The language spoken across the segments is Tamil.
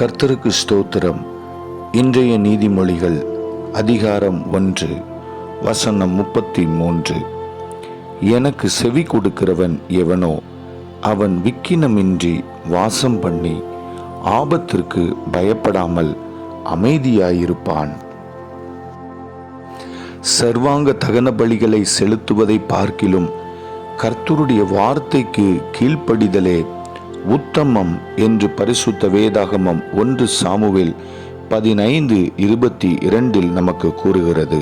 கர்த்தருக்கு ஸ்தோத்திரம். இன்றைய நீதிமொழிகள் அதிகாரம் 1 வசனம் 33. எனக்கு செவி கொடுக்கிறவன் எவனோ அவன் விக்கினமின்றி வாசம் பண்ணி ஆபத்திற்கு பயப்படாமல் அமைதியாயிருப்பான். சர்வாங்க தகன பலிகளை செலுத்துவதை பார்க்கிலும் கர்த்தருடைய வார்த்தைக்கு கீழ்ப்படிதலே உத்தமம் என்று பரிசுத்த வேதாகமம் 1 சாமுவேல் 15:22 நமக்கு கூறுகிறது.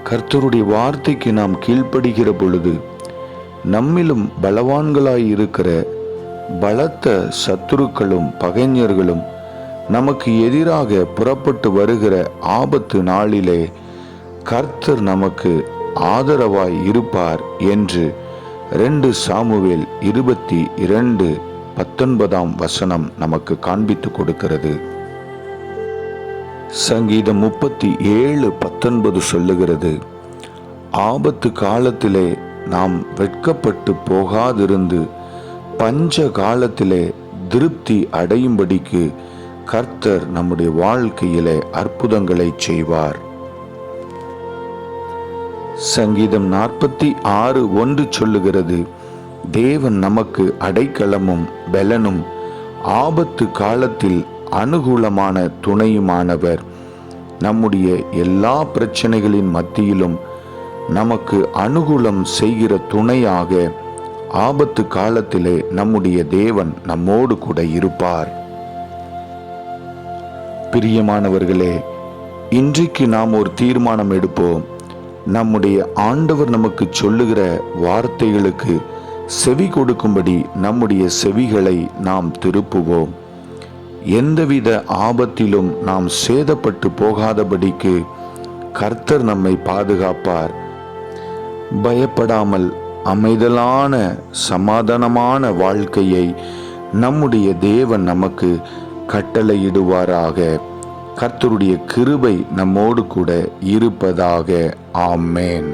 கர்த்தருடைய வார்த்தைக்கு நாம் கீழ்ப்படுகிற பொழுது நம்மிலும் பலவான்களாயிருக்கிற பலத்த சத்துருக்களும் பகைஞர்களும் நமக்கு எதிராக புறப்பட்டு வருகிற ஆபத்து நாளிலே கர்த்தர் நமக்கு ஆதரவாய் இருப்பார் என்று 2 சாமுவேல் 22:19 நமக்கு காண்பித்து கொடுக்கிறது. சங்கீதம் 37:19 சொல்லுகிறது, ஆபத்து காலத்திலே நாம் வெட்கப்பட்டு போகாதிருந்து பஞ்ச காலத்திலே திருப்தி அடையும்படிக்கு கர்த்தர் நம்முடைய வாழ்க்கையிலே அற்புதங்களை செய்வார். சங்கீதம் 46:1 சொல்லுகிறது, தேவன் நமக்கு அடைக்கலமும் பெலனும் ஆபத்து காலத்தில் அனுகூலமான துணையுமானவர். நம்முடைய எல்லா பிரச்சனைகளின் மத்தியிலும் நமக்கு அனுகூலம் செய்கிற துணையாக ஆபத்து காலத்திலே நம்முடைய தேவன் நம்மோடு கூட இருப்பார். பிரியமானவர்களே, இன்றைக்கு நாம் ஒரு தீர்மானம் எடுப்போம். நம்முடைய ஆண்டவர் நமக்கு சொல்லுகிற வார்த்தைகளுக்கு செவி கொடுக்கும்படி நம்முடைய செவிகளை நாம் திருப்புவோம். எந்தவித ஆபத்திலும் நாம் சேதப்பட்டு போகாதபடிக்கு கர்த்தர் நம்மை பாதுகாப்பார். பயப்படாமல் அமைதலான சமாதானமான வாழ்க்கையை நம்முடைய தேவன் நமக்கு கட்டளையிடுவாராக. கர்த்தருடைய கிருபை நம்மோடு கூட இருப்பதாக. ஆமென்.